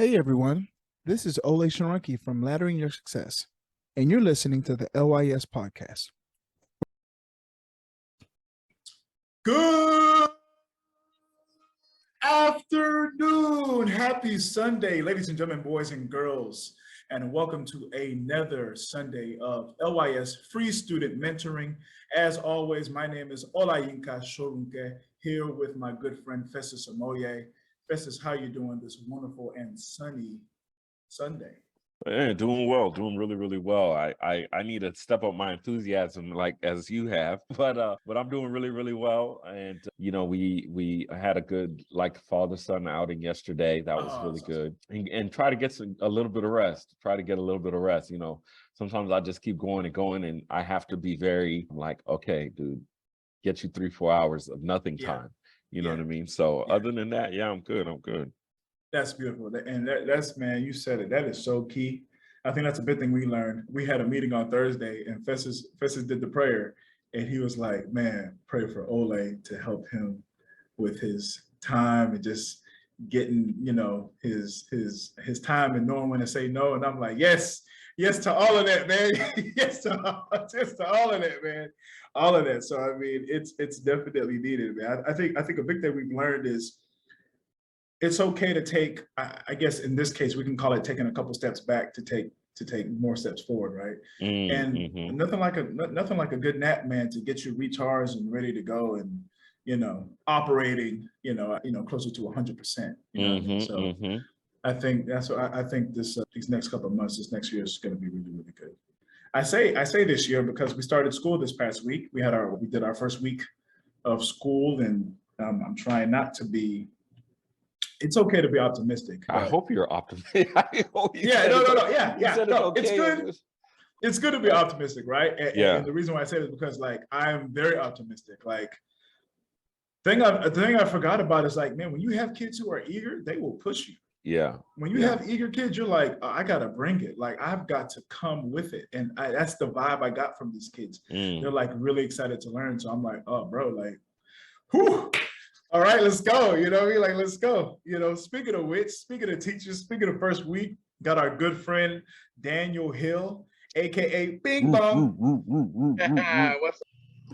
Hey everyone, this is Olay from Laddering Your Success, and you're listening to the LYS Podcast. Good afternoon. Happy Sunday, ladies and gentlemen, boys and girls, and welcome to another Sunday of LYS Free Student Mentoring. As always, my name is Olay here with my good friend Festus Olay. Festus, how are you doing this wonderful and sunny Sunday? Yeah, doing well, doing really well. I need to step up my enthusiasm like as you have, but I'm doing really well. And we had a good father-son outing yesterday. That was really good. And try to get a little bit of rest. Try to get a little bit of rest. You know, sometimes I just keep going and I have to be very okay, dude, get you 3-4 hours of nothing time. You know what I mean? So other than that, I'm good. That's beautiful. And that's, man, you said it. That is so key. I think that's a big thing we learned. We had a meeting on Thursday and Festus did the prayer and he was like, man, pray for Olay to help him with his time and just getting, his time and knowing when to say no. And I'm like, yes to all of that, man. yes to all of that, man. All of that. So, I mean, it's definitely needed, man. I think a big thing we've learned is it's okay to take, I guess in this case, we can call it taking a couple steps back to take more steps forward, right? And nothing like a good nap, man, to get you recharged and ready to go and, operating, closer to 100%. I think that's what I think these next couple of months, this next year is going to be really good. I say this year because we started school this past week. We did our first week of school, and I'm trying not to be. It's okay to be optimistic. I hope you're optimistic. No. It's good. It's good to be optimistic, right? And the reason why I say this is because I'm very optimistic. Thing I forgot about is man, when you have kids who are eager, they will push you. Yeah. When you have eager kids, you're like, oh, I gotta bring it. I've got to come with it, and that's the vibe I got from these kids. They're really excited to learn. So I'm like, oh, bro, whew. All right, let's go. You know what I mean? Let's go. Speaking of which, speaking of teachers, speaking of first week, got our good friend Daniel Hill, aka Bing Bong. What's up?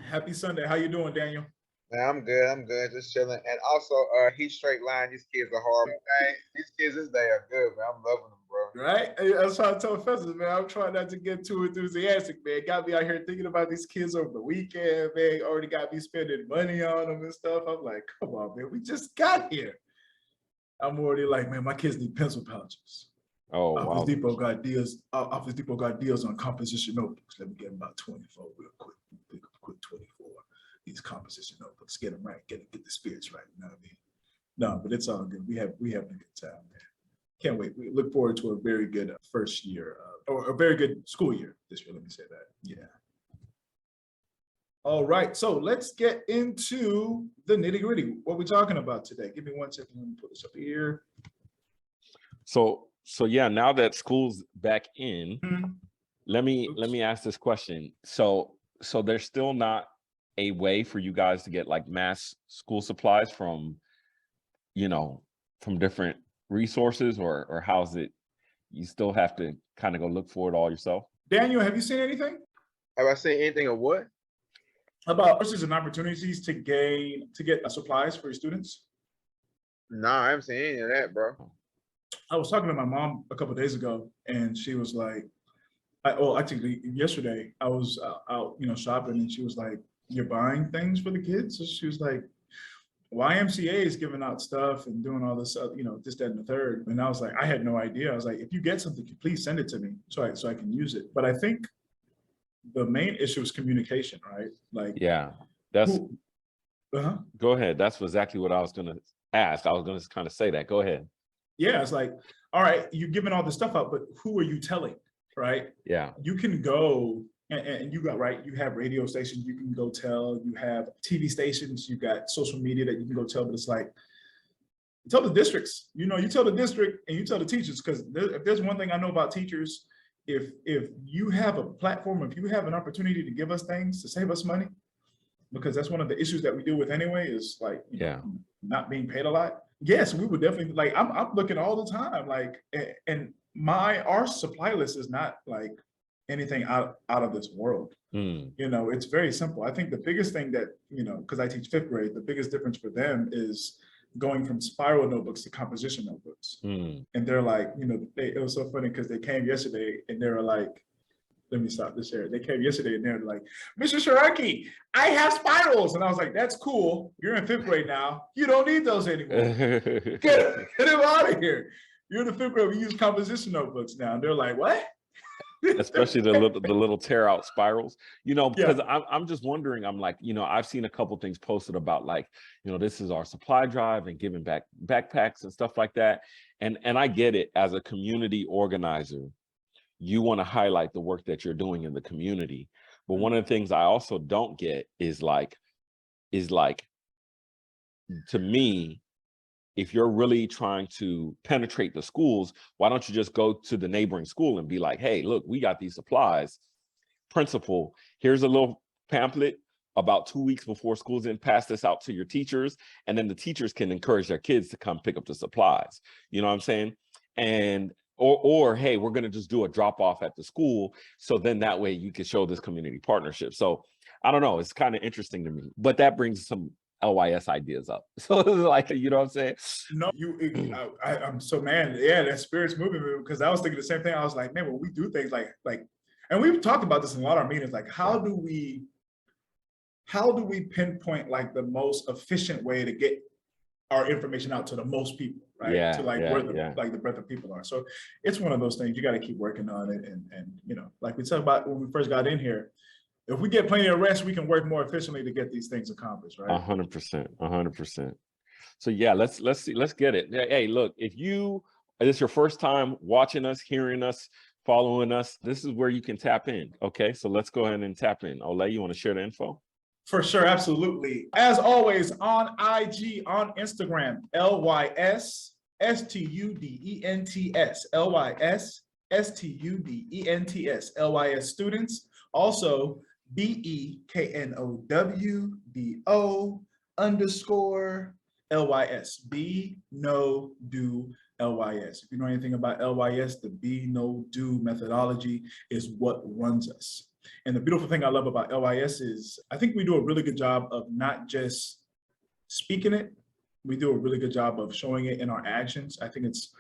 Happy Sunday. How you doing, Daniel? Man, I'm good. Just chilling. And also, he's straight line. These kids are horrible. Man, these kids this day are good, man. I'm loving them, bro. Right? That's what I told Festus, man. I'm trying not to get too enthusiastic, man. Got me out here thinking about these kids over the weekend, man. Already got me spending money on them and stuff. I'm like, come on, man. We just got here. I'm already man, my kids need pencil pouches. Oh, wow. Office Depot got deals on composition notebooks. Let me get them about 24 real quick. Quick 24. These composition notebooks, get them right, get the spirits right. You know what I mean? No, but it's all good. We having a good time, man. Can't wait. We look forward to a very good first year, or a very good school year this year. Let me say that. Yeah. All right, so let's get into the nitty gritty. What we talking about today? Give me 1 second. Let me put this up here. So yeah, now that school's back in, let me ask this question. So there's still not a way for you guys to get mass school supplies from different resources, or how's it? You still have to kind of go look for it all yourself? Daniel, have you seen anything? Have I seen anything of what? About resources and opportunities to get supplies for your students? Nah, I haven't seen any of that, bro. I was talking to my mom a couple of days ago, and she was like, actually yesterday I was out, shopping, and she was like, you're buying things for the kids? So she was like, YMCA is giving out stuff and doing all this, this, that, and the third. And I was like, I had no idea. I was like, if you get something, please send it to me so I can use it. But I think the main issue is communication, right? That's Go ahead. That's exactly what I was gonna ask. I was gonna kind of say that. Go ahead. Yeah, it's all right, you're giving all this stuff out, but who are you telling, right? Yeah. You can go and you have radio stations you can go tell, you have TV stations, you got social media that you can go tell, but it's tell the districts, you tell the district and you tell the teachers, because if there's one thing I know about teachers, if you have a platform, if you have an opportunity to give us things to save us money, because that's one of the issues that we deal with anyway, is not being paid a lot. Yes, we would definitely like. I'm looking all the time, like, and our supply list is not like anything out of this world. Mm, It's very simple. I think the biggest thing that because I teach fifth grade, the biggest difference for them is going from spiral notebooks to composition notebooks. mm. And they're like, it was so funny because they came yesterday and they were like, let me stop this here. They came yesterday and they're like, Mr. Sharaki, I have spirals. And I was like, that's cool. You're in fifth grade now. You don't need those anymore. Get them out of here. You're in the fifth grade. We use composition notebooks now. And they're like, what? Especially the little tear out spirals, because Yeah. I'm just wondering, I'm like, I've seen a couple things posted about like, this is our supply drive and giving back backpacks and stuff like that. And I get it. As a community organizer, you want to highlight the work that you're doing in the community. But one of the things I also don't get is like, to me, if you're really trying to penetrate the schools, why don't you just go to the neighboring school and be like, hey, look, we got these supplies. Principal, here's a little pamphlet. About 2 weeks before school's in, pass this out to your teachers. And then the teachers can encourage their kids to come pick up the supplies. You know what I'm saying? And or hey, we're going to just do a drop off at the school. So then that way you can show this community partnership. So I don't know. It's kind of interesting to me, but that brings some LYS ideas up. So like, you know what I'm saying? No, I'm so, man, yeah, that spirit's moving me because I was thinking the same thing. I was like, man, when we do things like, and we've talked about this in a lot of our meetings, like how do we pinpoint like the most efficient way to get our information out to the most people, right? Yeah, to like yeah, where yeah. like the breadth of people are. So it's one of those things you got to keep working on it. And like we talked about when we first got in here, if we get plenty of rest, we can work more efficiently to get these things accomplished, right? 100%. So yeah, let's get it. Hey, look, if it's your first time watching us, hearing us, following us, this is where you can tap in. Okay, so let's go ahead and tap in. Olay, you want to share the info? For sure, absolutely. As always, on IG, on Instagram, LYS STUDENTS, LYS STUDENTS, LYS students. Also, BEKNOWDO _ Be No Do LYS. If you know anything about LYS, the Be No Do methodology is what runs us. And the beautiful thing I love about LYS is I think we do a really good job of not just speaking it, we do a really good job of showing it in our actions. I think it's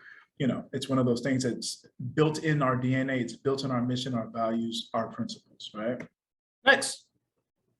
one of those things that's built in our DNA, it's built in our mission, our values, our principles, right? Next,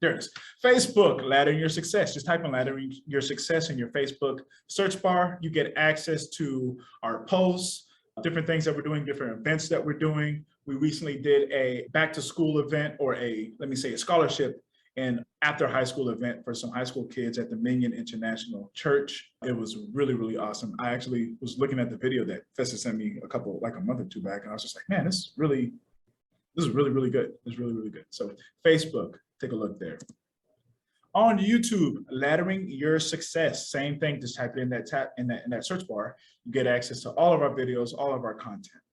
there it is. Facebook, Laddering Your Success. Just type in Laddering Your Success in your Facebook search bar. You get access to our posts, different things that we're doing, different events that we're doing. We recently did a back to school event, or a scholarship and after high school event for some high school kids at the Minion International Church. It was really, really awesome. I actually was looking at the video that Festus sent me a month or two back, and I was just like, man, this is really, really good. It's really, really good. So Facebook, take a look there. On YouTube, Laddering Your Success. Same thing, just type it in that search bar. You get access to all of our videos, all of our content.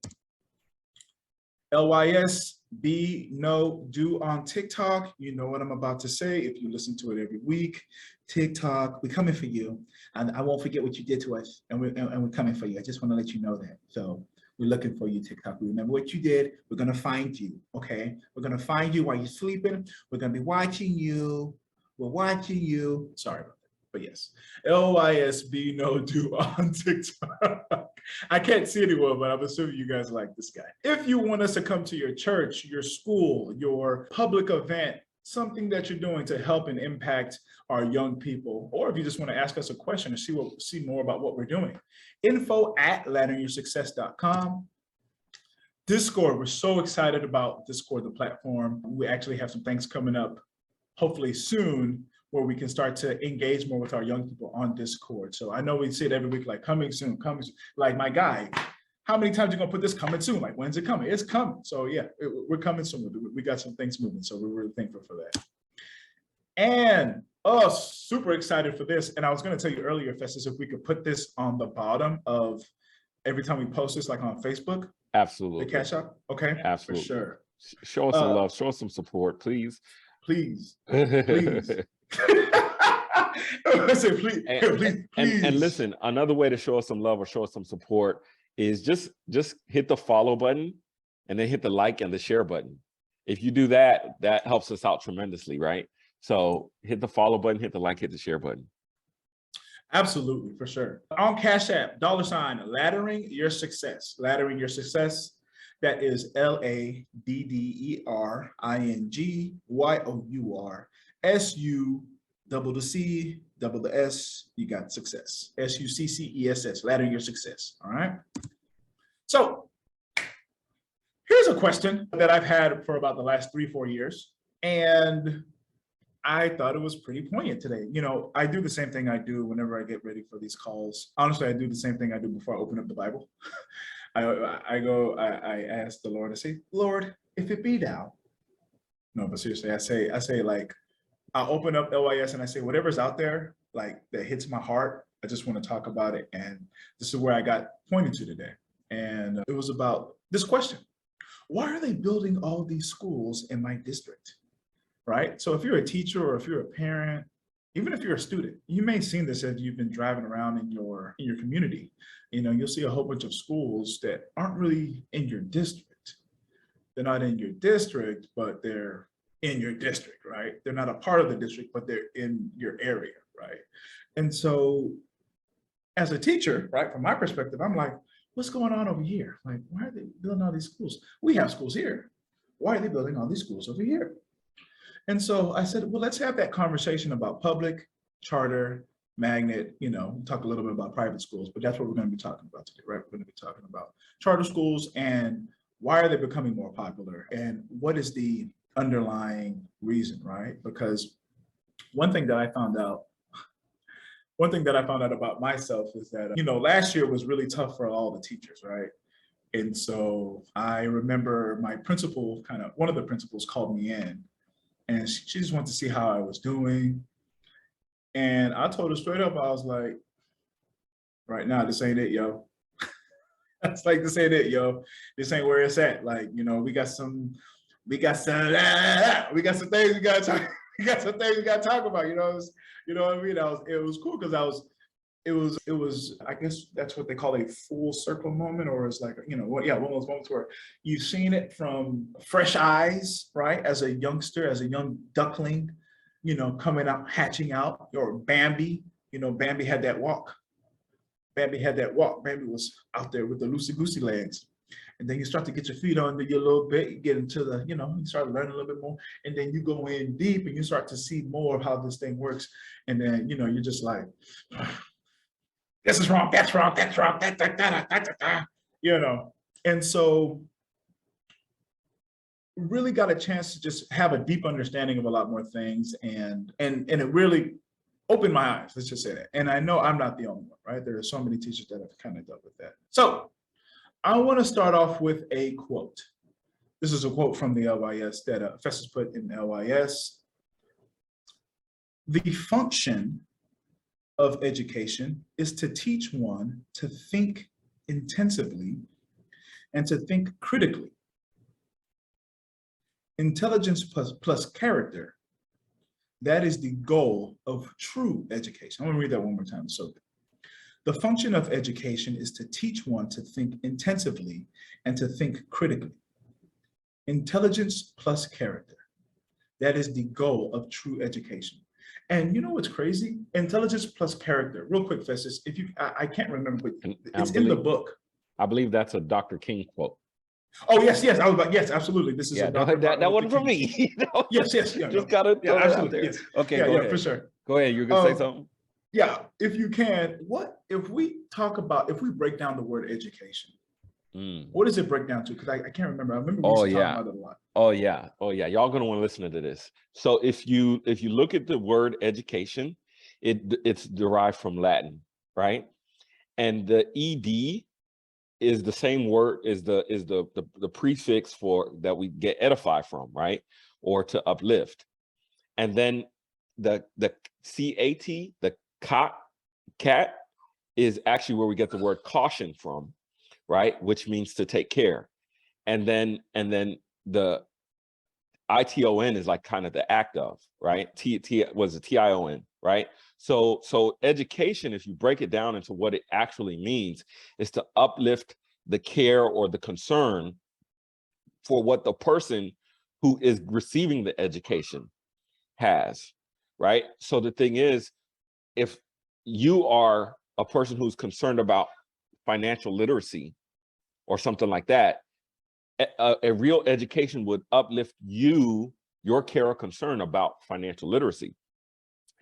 LYS Be No Do on TikTok. You know what I'm about to say if you listen to it every week. TikTok, we're coming for you. And I won't forget what you did to us. And we're coming for you. I just want to let you know that. So we're looking for you, TikTok. We remember what you did. We're going to find you, okay? We're going to find you while you're sleeping. We're going to be watching you. We're watching you. Sorry about that. But yes, LYS Be No Do on TikTok. I can't see anyone, but I'm assuming you guys like this guy. If you want us to come to your church, your school, your public event, something that you're doing to help and impact our young people, or if you just want to ask us a question or see more about what we're doing, info@ladderingyoursuccess.com. Discord, we're so excited about Discord, the platform. We actually have some things coming up, hopefully soon, where we can start to engage more with our young people on Discord. So I know we say it every week, like coming soon. Like my guy, how many times are you gonna put this coming soon? Like, when's it coming? It's coming. So yeah, we're coming soon. We got some things moving. So we're really thankful for that. And super excited for this. And I was gonna tell you earlier, Festus, if we could put this on the bottom of every time we post this, like on Facebook. Absolutely. The cash out. Okay. Absolutely. For sure. Show us some love, show us some support, please. Please. I say, please, and listen, another way to show us some love or show us some support is just hit the follow button and then hit the like and the share button. If you do that, that helps us out tremendously, right? So hit the follow button, hit the like, hit the share button. Absolutely, for sure. On Cash App, $ Laddering Your Success. Laddering Your Success. That is LADDERINGYOURSU double the S. You got success. SUCCESS. Laddering Your Success. All right. So here's a question that I've had for about the last 3-4 years, and I thought it was pretty poignant today. You know, I do the same thing I do whenever I get ready for these calls. Honestly, I do the same thing I do before I open up the Bible. I ask the Lord, I say, Lord, if it be thou. No, but seriously, I say like, I open up LYS and I say, whatever's out there, like that hits my heart, I just want to talk about it. And this is where I got pointed to today. And it was about this question. Why are they building all these schools in my district? Right? So if you're a teacher or if you're a parent, even if you're a student, you may have seen this if you've been driving around in your community. You know, you'll see a whole bunch of schools that aren't really in your district. They're not in your district, but they're in your district, right? They're not a part of the district, but they're in your area, right? And so as a teacher, right, from my perspective, I'm like, what's going on over here? Like, why are they building all these schools? We have schools here. Why are they building all these schools over here? And so I said, well, let's have that conversation about public, charter, magnet, you know, talk a little bit about private schools, but that's what we're going to be talking about today, right? We're going to be talking about charter schools and why are they becoming more popular and what is the underlying reason, right? Because one thing that I found out about myself is that, you know, last year was really tough for all the teachers, right? And so I remember my principal, one of the principals called me in. And she just wanted to see how I was doing. And I told her straight up, I was like, right now, this ain't it, yo. It's like, this ain't it, yo. This ain't where it's at. Like, you know, we got some things we gotta talk. We got some things we gotta talk about, you know. You know what I mean? It was cool because it was, I guess that's what they call a full circle moment, or it's like, you know, one of those moments where you've seen it from fresh eyes, right? As a youngster, as a young duckling, you know, coming out, hatching out, or Bambi, you know, Bambi had that walk. Bambi was out there with the loosey-goosey legs. And then you start to get your feet under you a little bit, you get into the, you know, you start learning a little bit more, and then you go in deep and you start to see more of how this thing works. And then, you know, you're just like, this is wrong, that's wrong, you know. And so really got a chance to just have a deep understanding of a lot more things, and it really opened my eyes, let's just say that. And I know I'm not the only one, right? There are so many teachers that have kind of dealt with that. So I want to start off with a quote. This is a quote from the LYS that Festus put in LYS. The function of education is to teach one to think intensively and to think critically. Intelligence plus character, that is the goal of true education. I'm gonna read that one more time. So the function of education is to teach one to think intensively and to think critically. Intelligence plus character, that is the goal of true education. And you know what's crazy? Intelligence plus character. Real quick, Festus, if you, I can't remember, but it's in the book. I believe that's a Dr. King quote. Oh yes, I was like, yes, absolutely. This is that wasn't for me. You know? Yes, just gotta throw it out there. Yes. Okay, go ahead. For sure. Go ahead. You're gonna say something. Yeah, if you can, if we break down the word education, what does it break down to? Because I can't remember. I remember we talking about it a lot. Oh yeah. Y'all gonna want to listen to this. So if you look at the word education, it's derived from Latin, right? And the ed is the same word, is the prefix for that we get edify from, right? Or to uplift. And then the CAT, the cat is actually where we get the word caution from, right? Which means to take care. And then the ITON is like kind of the act of, right? Was a TION, right? So education, if you break it down into what it actually means, is to uplift the care or the concern for what the person who is receiving the education has, right? So the thing is, if you are a person who's concerned about financial literacy or something like that, a real education would uplift your care or concern about financial literacy.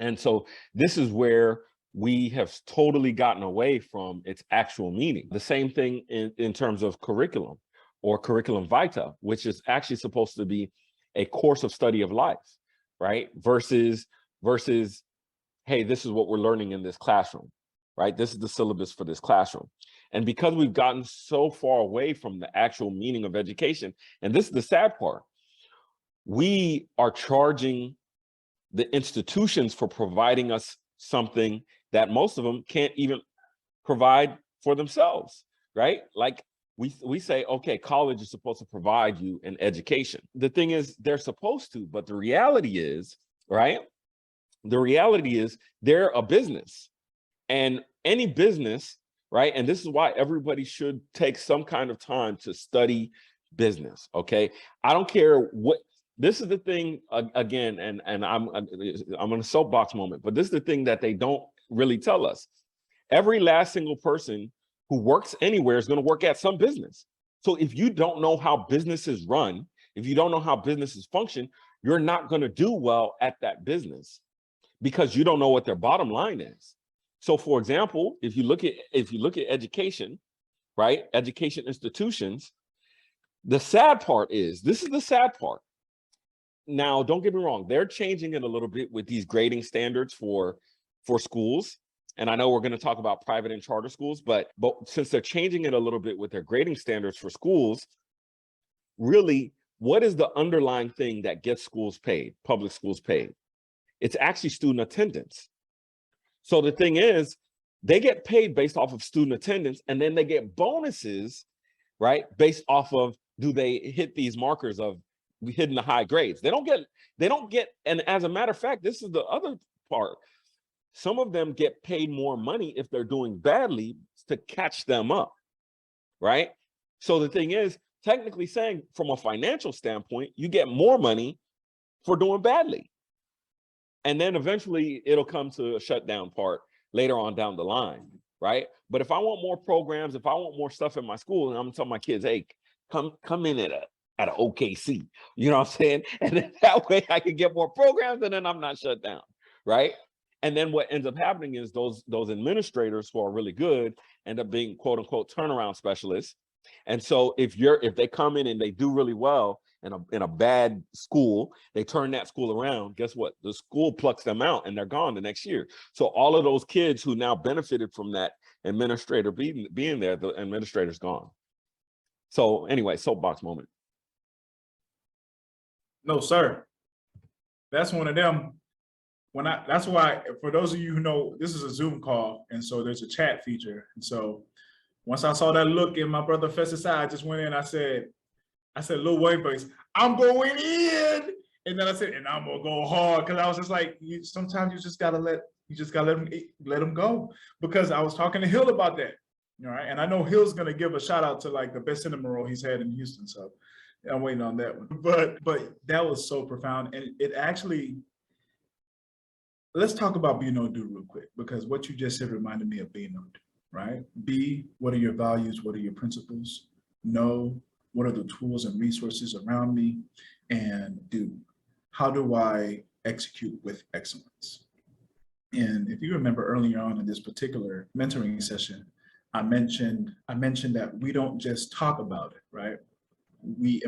And so this is where we have totally gotten away from its actual meaning. The same thing in terms of curriculum or curriculum vitae, which is actually supposed to be a course of study of life, right? Versus, hey, this is what we're learning in this classroom, right? This is the syllabus for this classroom. And because we've gotten so far away from the actual meaning of education, and this is the sad part, we are charging the institutions for providing us something that most of them can't even provide for themselves, right? Like we say, okay, college is supposed to provide you an education. The thing is, they're supposed to, but the reality is, right? The reality is they're a business, and any business, right? And this is why everybody should take some kind of time to study business, okay? I don't care what, this is the thing, again, and I'm in a soapbox moment, but this is the thing that they don't really tell us. Every last single person who works anywhere is going to work at some business. So if you don't know how businesses run, if you don't know how businesses function, you're not going to do well at that business because you don't know what their bottom line is. So for example, if you look at education, right? Education institutions, the sad part is, this is the sad part. Now, don't get me wrong, they're changing it a little bit with these grading standards for schools. And I know we're going to talk about private and charter schools, but since they're changing it a little bit with their grading standards for schools, really, what is the underlying thing that gets schools paid, public schools paid? It's actually student attendance. So the thing is, they get paid based off of student attendance, and then they get bonuses, right, based off of, do they hit these markers of hitting the high grades? They don't get, and as a matter of fact, this is the other part. Some of them get paid more money if they're doing badly to catch them up, right? So the thing is, technically saying, from a financial standpoint, you get more money for doing badly. And then eventually it'll come to a shutdown part later on down the line, right? But if I want more programs, if I want more stuff in my school, and I'm telling my kids, hey, come in at an OKC, you know what I'm saying? And then that way I can get more programs, and then I'm not shut down, right? And then what ends up happening is those administrators who are really good end up being quote unquote turnaround specialists. And so if they come in and they do really well in a bad school, they turn that school around, guess what? The school plucks them out and they're gone the next year. So all of those kids who now benefited from that administrator being there, the administrator's gone. So anyway, soapbox moment. No, sir. That's one of them. That's why, for those of you who know, this is a Zoom call, and so there's a chat feature. And so once I saw that look in my brother Festus' eye, I just went in, I said, Lil Wayne voice, I'm going in. And then I said, and I'm gonna go hard. Cause I was just like, sometimes you just gotta let him go. Because I was talking to Hill about that. All right. And I know Hill's gonna give a shout out to like the best cinema role he's had in Houston. So I'm waiting on that one. But that was so profound. And it actually, let's talk about be no do real quick, because what you just said reminded me of be no do, right? Be, what are your values? What are your principles? Know, what are the tools and resources around me? And do, how do I execute with excellence? And if you remember earlier on in this particular mentoring session, I mentioned that we don't just talk about it, right? We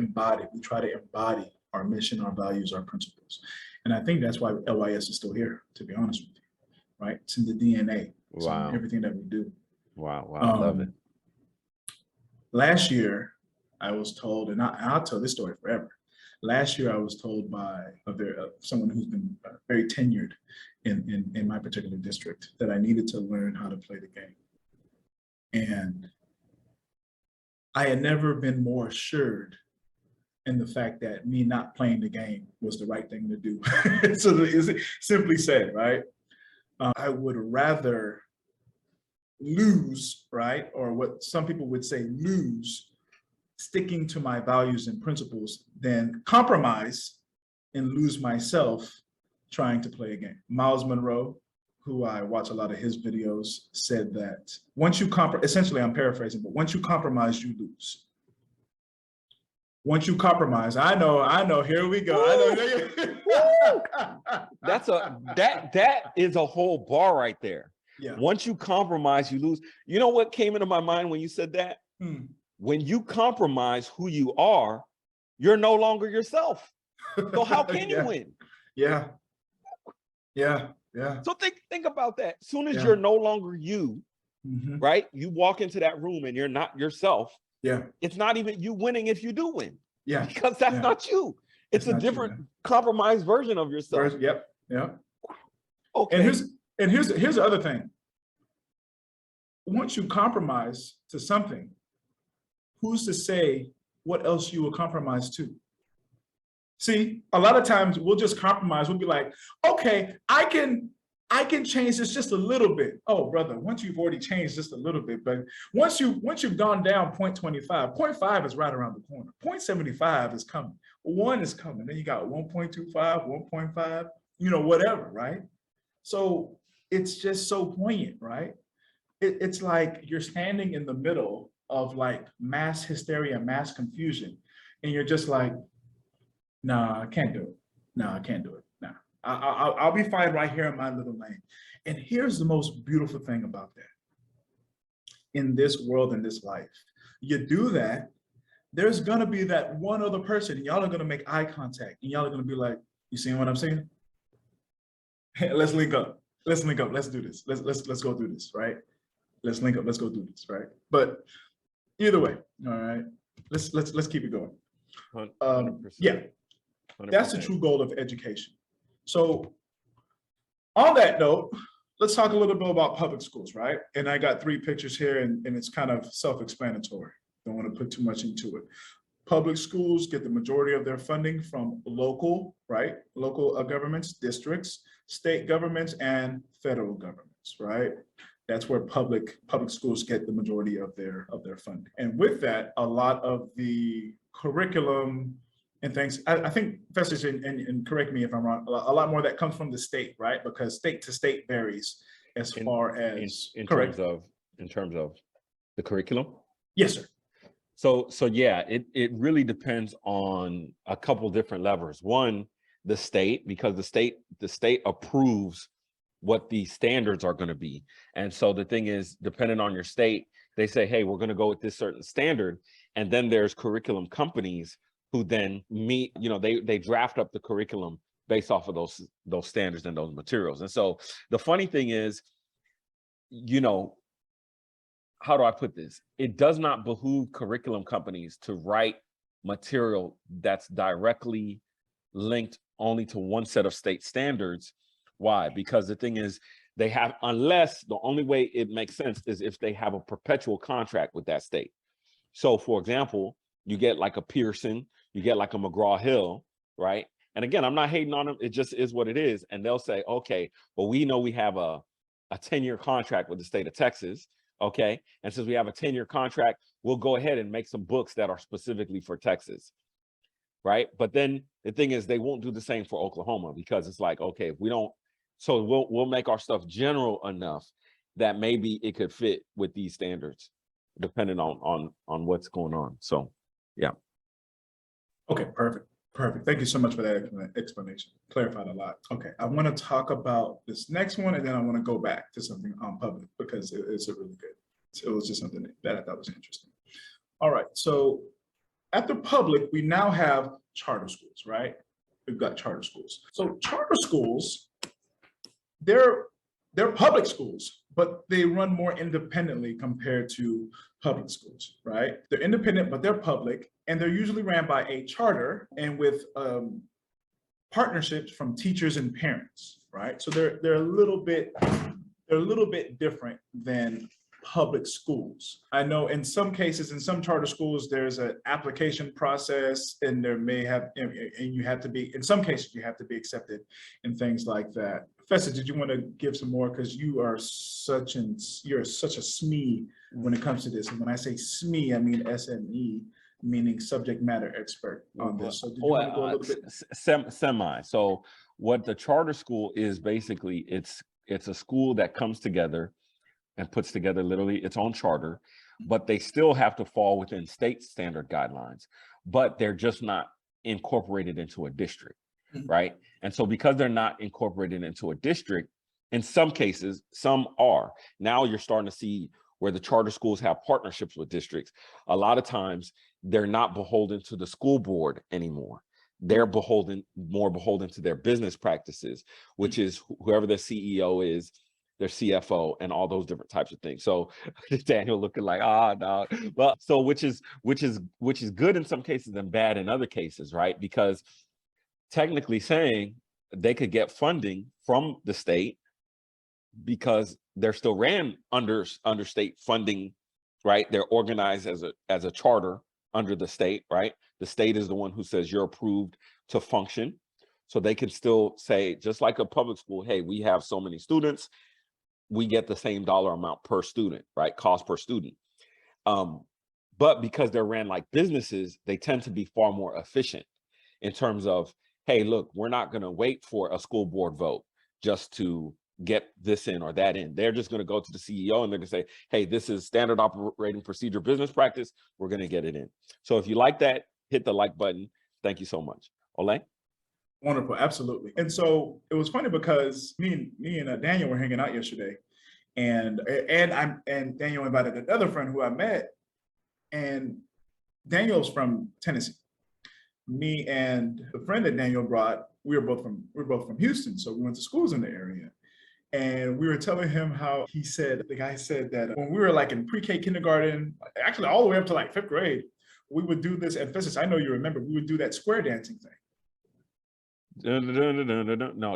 try to embody our mission, our values, our principles. And I think that's why LYS is still here, to be honest with you, right? It's in the DNA. It's Wow. in everything that we do. Wow, I love it. Last year, I was told, and I'll tell this story forever. Last year, I was told by someone who's been very tenured in my particular district that I needed to learn how to play the game. And I had never been more assured in the fact that me not playing the game was the right thing to do. So it's simply said, right? I would rather lose, right? Or what some people would say, lose, sticking to my values and principles than compromise and lose myself trying to play a game. Miles Monroe, who I watch a lot of his videos, said that once you essentially I'm paraphrasing, but once you compromise, you lose. Once you compromise, I know, here we go. That is a whole bar right there. Yeah. Once you compromise, you lose. You know what came into my mind when you said that? When you compromise who you are, you're no longer yourself. So how can you win? Yeah. So think about that. As soon as you're no longer you, right? You walk into that room and you're not yourself. Yeah. It's not even you winning if you do win. Yeah. Because that's not you. It's a different compromised version of yourself. Yep. Okay. And here's the other thing. Once you compromise to something, who's to say what else you will compromise to? See, a lot of times we'll just compromise. We'll be like, okay, I can change this just a little bit. Oh, brother, once you've already changed just a little bit, but once you've gone down 0.25, 0.5 is right around the corner. 0.75 is coming. 1 is coming. Then you got 1.25, 1.5, whatever, right? So it's just so poignant, right? It's like you're standing in the middle of like mass hysteria, mass confusion, and you're just like, nah, I can't do it. No, I can't do it. Nah, I'll be fine right here in my little lane. And here's the most beautiful thing about that. In this world, in this life, you do that, there's gonna be that one other person, and y'all are gonna make eye contact, and y'all are gonna be like, you seeing what I'm saying? Hey, let's link up. Let's link up. Let's do this. Let's go do this, right? Let's link up. Let's go do this, right? But either way, all right. Let's keep it going. 100%. Yeah. 100%. That's the true goal of education. So on that note, let's talk a little bit about public schools, right? And I got 3 pictures here, and it's kind of self-explanatory. Don't want to put too much into it. Public schools get the majority of their funding from local, right? Local governments, districts, state governments, and federal governments, right? That's where public schools get the majority of their funding. And with that, a lot of the curriculum and things, I think, Festus, and correct me if I'm wrong, a lot more of that comes from the state, right? Because state to state varies as far as in terms of the curriculum. Yes, sir. So yeah, it really depends on a couple different levers. One, the state, because the state approves what the standards are going to be. And so the thing is, depending on your state, they say, hey, we're going to go with this certain standard. And then there's curriculum companies who then meet, they draft up the curriculum based off of those standards and those materials. And so the funny thing is, how do I put this? It does not behoove curriculum companies to write material that's directly linked only to one set of state standards. Why? Because the thing is, unless the only way it makes sense is if they have a perpetual contract with that state. So for example, you get like a Pearson, you get like a McGraw-Hill, right? And again, I'm not hating on them. It just is what it is. And they'll say, okay, well, we know we have a 10-year contract with the state of Texas. Okay. And since we have a 10-year contract, we'll go ahead and make some books that are specifically for Texas. Right. But then the thing is, they won't do the same for Oklahoma, because it's like, okay, if we don't, so we'll make our stuff general enough that maybe it could fit with these standards, depending on what's going on. So, yeah. Okay, perfect. Thank you so much for that explanation. Clarified a lot. Okay, I want to talk about this next one, and then I want to go back to something on public, because it's a really good. So it was just something that I thought was interesting. All right, so after public, we now have charter schools, right? We've got charter schools. So charter schools, they're public schools, but they run more independently compared to public schools, right? They're independent, but they're public, and they're usually ran by a charter and with partnerships from teachers and parents, right? So they're a little bit different than public schools. I know in some cases, in some charter schools, there's an application process, and there may have, and you have to be, in some cases, you have to be accepted and things like that Festus, did you want to give some more? Because you're such a SME when it comes to this. And when I say SME, I mean SME, meaning subject matter expert on this. So did you want to go a little bit? Semi. So what the charter school is basically, it's a school that comes together and puts together literally its own charter, but they still have to fall within state standard guidelines, but they're just not incorporated into a district, right? And so because they're not incorporated into a district, in some cases, some are. Now you're starting to see where the charter schools have partnerships with districts. A lot of times they're not beholden to the school board anymore. They're more beholden to their business practices, which is whoever their CEO is, their CFO, and all those different types of things. So Daniel looking like, no. Well, so which is good in some cases and bad in other cases, right? Because technically saying they could get funding from the state because they're still ran under state funding, right? They're organized as a charter under the state, right? The state is the one who says you're approved to function. So they can still say, just like a public school, hey, we have so many students, we get the same dollar amount per student, right? Cost per student. But because they're ran like businesses, they tend to be far more efficient in terms of, hey, look, we're not going to wait for a school board vote just to get this in or that in. They're just going to go to the CEO and they're going to say, hey, this is standard operating procedure business practice. We're going to get it in. So if you like that, hit the like button. Thank you so much. Olay? Wonderful, absolutely. And so it was funny because me and Daniel were hanging out yesterday, and Daniel invited another friend who I met, and Daniel's from Tennessee. Me and the friend that Daniel brought, we were both from Houston, so we went to schools in the area. And we were telling him how the guy said that when we were like in pre-K kindergarten, actually all the way up to like 5th grade, we would do this, and Festus, I know you remember, we would do that square dancing thing. No,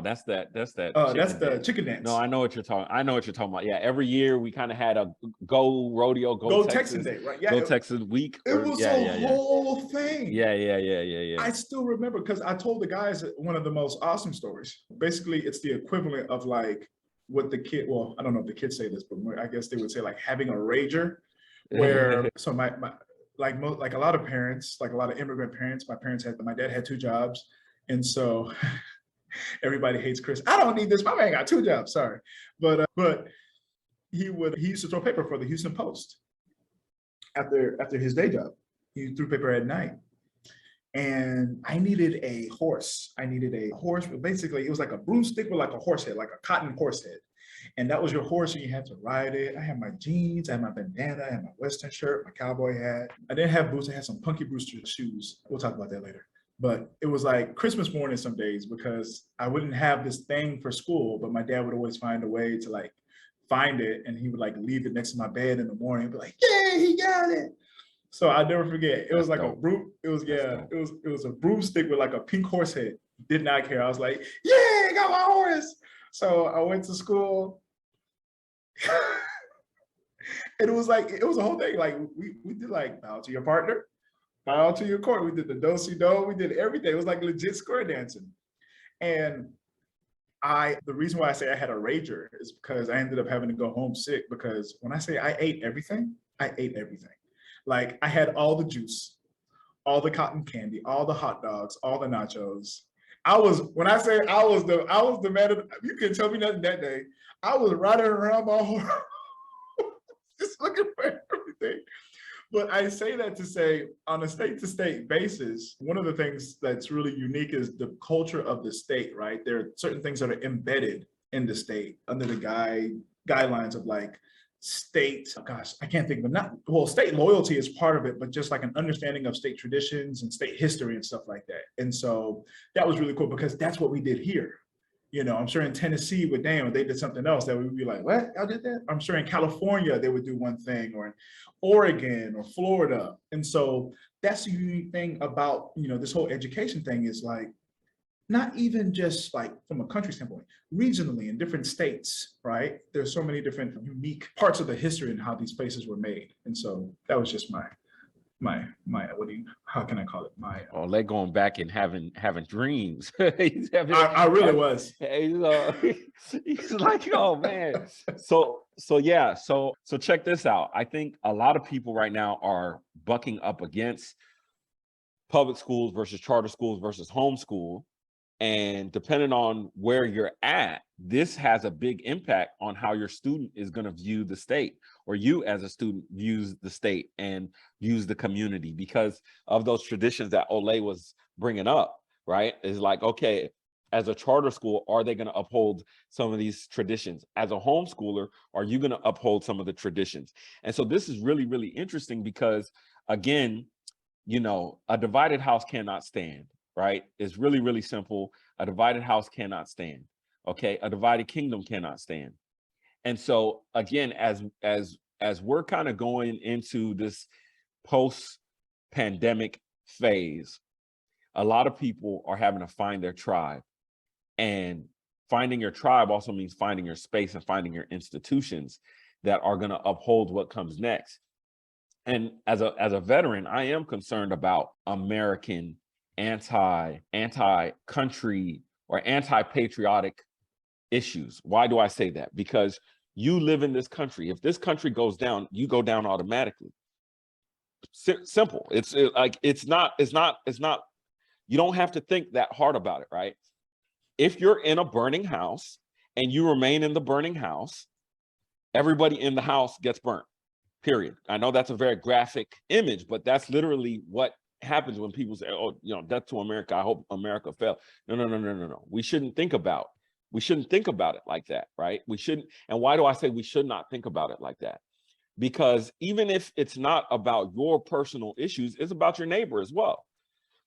that's the chicken dance. No, I know what you're talking about. Yeah, every year we kind of had a go rodeo, go Texas Day, right? Yeah, go Texas week. It was a whole thing. Yeah. I still remember because I told the guys one of the most awesome stories. Basically, it's the equivalent of like what the kid. Well, I don't know if the kids say this, but I guess they would say like having a rager. Where so my like a lot of parents, like a lot of immigrant parents, my dad had 2 jobs. And so everybody hates Chris. I don't need this. My man got 2 jobs. Sorry. But he used to throw paper for the Houston Post after his day job. He threw paper at night. And I needed a horse. But basically it was like a broomstick with like a horse head, like a cotton horse head. And that was your horse and you had to ride it. I had my jeans, I had my bandana, I had my Western shirt, my cowboy hat. I didn't have boots. I had some Punky Brewster shoes. We'll talk about that later. But it was like Christmas morning some days because I wouldn't have this thing for school, but my dad would always find a way to like find it. And he would like leave it next to my bed in the morning and be like, yeah, he got it. So I'll never forget. It was like a broom. It was a broomstick with like a pink horse head. Did not care. I was like, yeah, I got my horse. So I went to school. And it was a whole thing. Like we did like bow to your partner. Bow to your court. We did the do-si-do. We did everything. It was like legit square dancing. And the reason why I say I had a rager is because I ended up having to go home sick because when I say I ate everything. Like I had all the juice, all the cotton candy, all the hot dogs, all the nachos. I was the man. You can tell me nothing that day. I was riding around my horse, just looking for everything. But I say that to say, on a state-to-state basis, one of the things that's really unique is the culture of the state, right? There are certain things that are embedded in the state under the guidelines of like state, I can't think of it. State loyalty is part of it, but just like an understanding of state traditions and state history and stuff like that. And so that was really cool because that's what we did here. You know, I'm sure in Tennessee with Daniel, they did something else that we would be like, what? Y'all did that? I'm sure in California, they would do one thing, or in Oregon or Florida. And so that's the unique thing about, this whole education thing is like, not even just like from a country standpoint, regionally in different states, right? There's so many different unique parts of the history and how these places were made. And so that was just my how can I call it? Olay going back and having dreams. I really was. He's like, oh man. So check this out. I think a lot of people right now are bucking up against public schools versus charter schools versus homeschool. And depending on where you're at, this has a big impact on how your student is going to view the state, or you as a student views the state and views the community, because of those traditions that Olay was bringing up, right? Is like, okay, as a charter school, are they going to uphold some of these traditions? As a homeschooler, are you going to uphold some of the traditions? And so this is really, really interesting because, again, a divided house cannot stand. Right? It's really, really simple. A divided house cannot stand. Okay. A divided kingdom cannot stand. And so again, as we're kind of going into this post-pandemic phase, a lot of people are having to find their tribe. And finding your tribe also means finding your space and finding your institutions that are going to uphold what comes next. And as a veteran, I am concerned about American anti-country or anti-patriotic issues. Why do I say that? Because you live in this country. If this country goes down, you go down automatically. Simple. It's not, you don't have to think that hard about it, right? If you're in a burning house and you remain in the burning house, everybody in the house gets burnt, period. I know that's a very graphic image, but that's literally what happens when people say, oh, death to America, I hope America fell. No. We shouldn't think about it like that, right? We shouldn't. And why do I say we should not think about it like that? Because even if it's not about your personal issues, it's about your neighbor as well.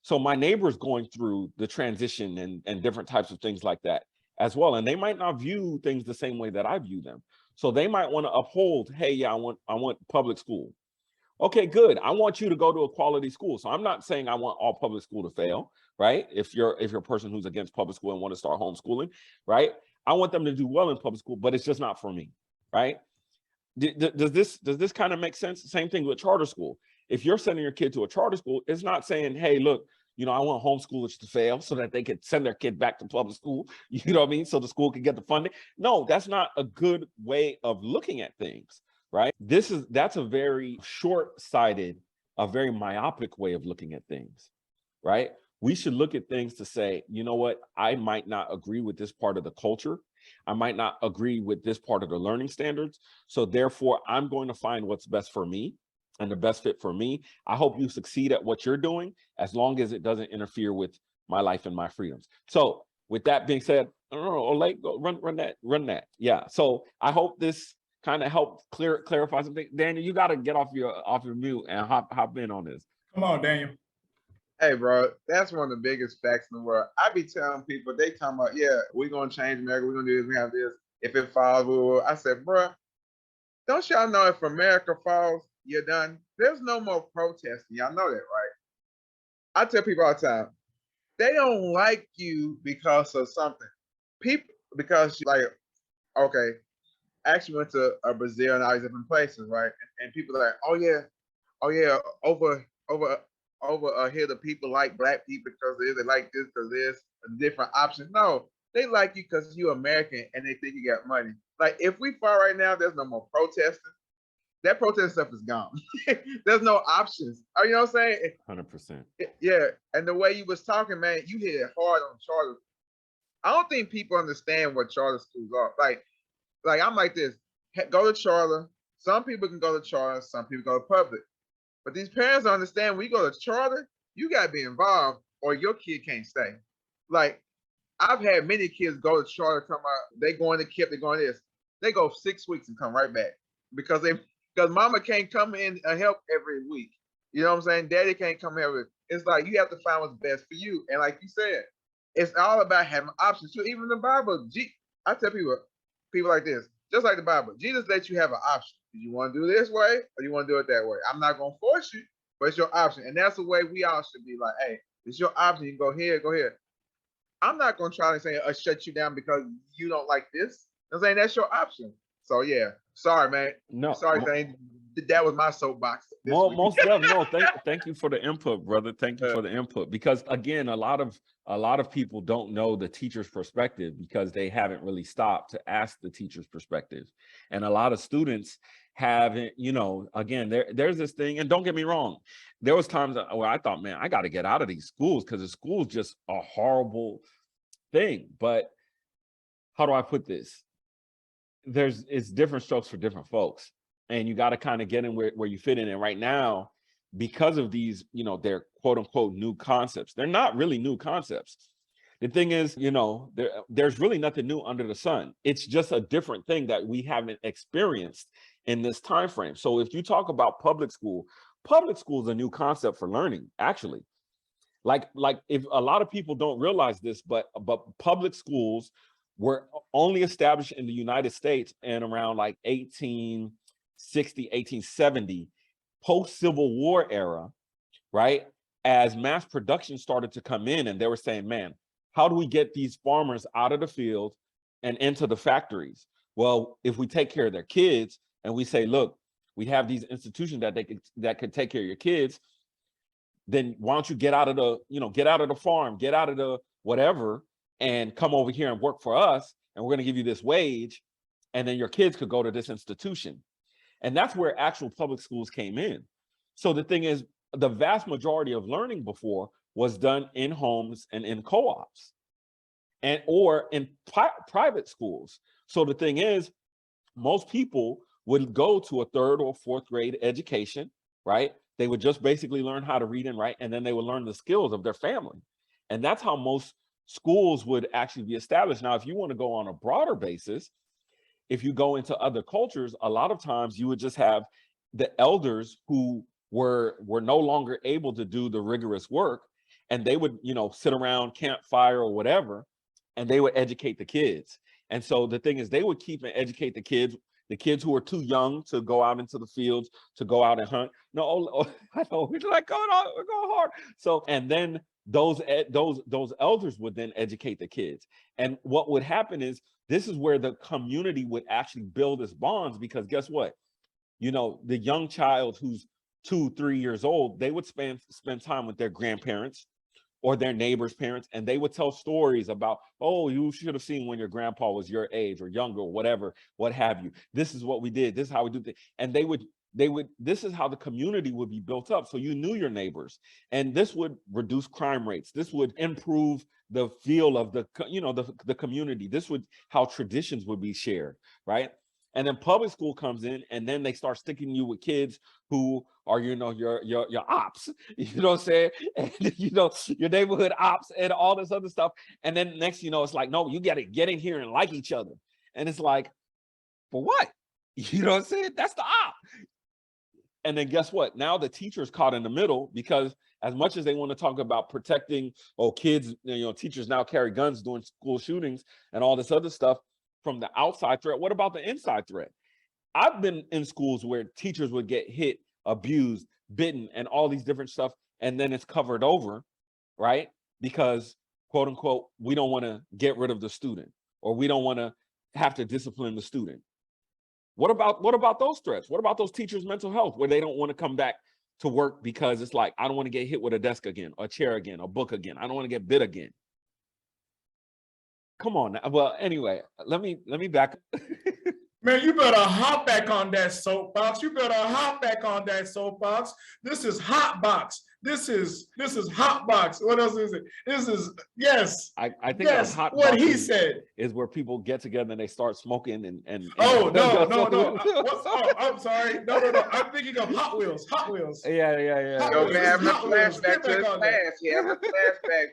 So my neighbor is going through the transition and different types of things like that as well. And they might not view things the same way that I view them. So they might want to uphold, hey, yeah, I want public school. Okay, good. I want you to go to a quality school. So I'm not saying I want all public school to fail, right? If you're a person who's against public school and want to start homeschooling, right? I want them to do well in public school, but it's just not for me, right? Does this kind of make sense? Same thing with charter school. If you're sending your kid to a charter school, it's not saying, hey, look, I want homeschoolers to fail so that they could send their kid back to public school, you know what I mean? So the school can get the funding. No, that's not a good way of looking at things. Right? That's a very short-sighted, a very myopic way of looking at things, right? We should look at things to say, you know what? I might not agree with this part of the culture. I might not agree with this part of the learning standards. So therefore, I'm going to find what's best for me and the best fit for me. I hope you succeed at what you're doing, as long as it doesn't interfere with my life and my freedoms. So with that being said, I don't know, Olay, go run that. Yeah. So I hope this kind of help clarify something. Daniel, you got to get off your mute and hop in on this. Come on, Daniel. Hey, bro, that's one of the biggest facts in the world. I be telling people, they talking about, yeah, we're going to change America. We're going to do this. We have this. If it falls, we will. I said, bro, don't y'all know if America falls, you're done? There's no more protesting. Y'all know that, right? I tell people all the time, they don't like you because of something. Because okay, I actually went to Brazil and all these different places, right? And people are like, oh yeah, over here the people like black people because they like this because there's different options. No, they like you because you're American and they think you got money. Like if we fall right now, there's no more protesting. That protest stuff is gone. There's no options. You know what I'm saying? 100%. Yeah, and the way you was talking, man, you hit it hard on charter. I don't think people understand what charter schools are. Like I'm like this, go to charter. Some people can go to charter, some people go to public. But these parents don't understand when you go to charter, you got to be involved or your kid can't stay. Like I've had many kids go to charter, come out, they going to KIPP, they going to this. They go 6 weeks and come right back because mama can't come in and help every week. You know what I'm saying? Daddy can't come every. It's like you have to find what's best for you. And like you said, it's all about having options. So even the Bible, I tell people like this, just like the Bible, Jesus lets you have an option. Do you want to do this way or you want to do it that way? I'm not going to force you, but it's your option. And that's the way we all should be like, hey, it's your option. You can go here, go here. I'm not going to try to say shut you down because you don't like this. I'm saying that's your option. So yeah, sorry, man. No, sorry, Dane. that was my soapbox. This week. Most definitely. No, thank you for the input, brother. Thank you for the input. Because again, a lot of people don't know the teacher's perspective because they haven't really stopped to ask the teacher's perspective. And a lot of students haven't, again, there's this thing, and don't get me wrong, there was times where I thought, man, I got to get out of these schools because the school's just a horrible thing. But how do I put this? It's different strokes for different folks. And you got to kind of get in where you fit in. And right now, because of these, they're quote unquote new concepts. They're not really new concepts. The thing is, there's really nothing new under the sun. It's just a different thing that we haven't experienced in this time frame. So if you talk about public school is a new concept for learning, actually. Like if a lot of people don't realize this, but public schools were only established in the United States in around like 1860, 1870, post-Civil War era, right? As mass production started to come in, and they were saying, man, how do we get these farmers out of the field and into the factories? Well, if we take care of their kids and we say, look, we have these institutions that could take care of your kids, then why don't you get out of the farm, get out of the whatever, and come over here and work for us, and we're going to give you this wage, and then your kids could go to this institution. And that's where actual public schools came in. So the thing is, the vast majority of learning before was done in homes and in co-ops or in private schools. So the thing is, most people would go to a 3rd or 4th grade education, right? They would just basically learn how to read and write, and then they would learn the skills of their family. And that's how most schools would actually be established. Now, if you want to go on a broader basis, if you go into other cultures, a lot of times you would just have the elders who were no longer able to do the rigorous work, and they would, sit around campfire or whatever, and they would educate the kids. And so the thing is, they would keep and educate the kids who were too young to go out into the fields, to go out and hunt. No, I know, we're like, we're going hard. So, and then those elders would then educate the kids. And what would happen is, this is where the community would actually build its bonds, because guess what? The young child who's 2-3 years old, they would spend time with their grandparents or their neighbors' parents, and they would tell stories about, oh, you should have seen when your grandpa was your age or younger or whatever, what have you. This is what we did. This is how we do things. And this is how the community would be built up. So you knew your neighbors, and this would reduce crime rates. This would improve the feel of the community. This would how traditions would be shared, right? And then public school comes in, and then they start sticking you with kids who are, your ops, you know what I'm saying? And, your neighborhood ops and all this other stuff. And then next, it's like, no, you got to get in here and like each other. And it's like, for what? You know what I'm saying? That's the op. And then guess what? Now the teacher's caught in the middle, because as much as they want to talk about protecting, kids, teachers now carry guns during school shootings and all this other stuff from the outside threat. What about the inside threat? I've been in schools where teachers would get hit, abused, bitten, and all these different stuff, and then it's covered over, right? Because, quote unquote, we don't want to get rid of the student, or we don't want to have to discipline the student. What about those threats? What about those teachers' mental health, where they don't want to come back to work because it's like, I don't want to get hit with a desk again, a chair again, a book again. I don't want to get bit again. Come on now. Well, anyway, let me back. Man, you better hop back on that soapbox. This is hot box. This is hot box. What else is it? This is, yes. I think yes, hot what he said is where people get together and they start smoking and oh, no. I'm sorry. No. I'm thinking of Hot Wheels. Yeah. Yo, man, having a flashback to his past. Yeah, having a flashback.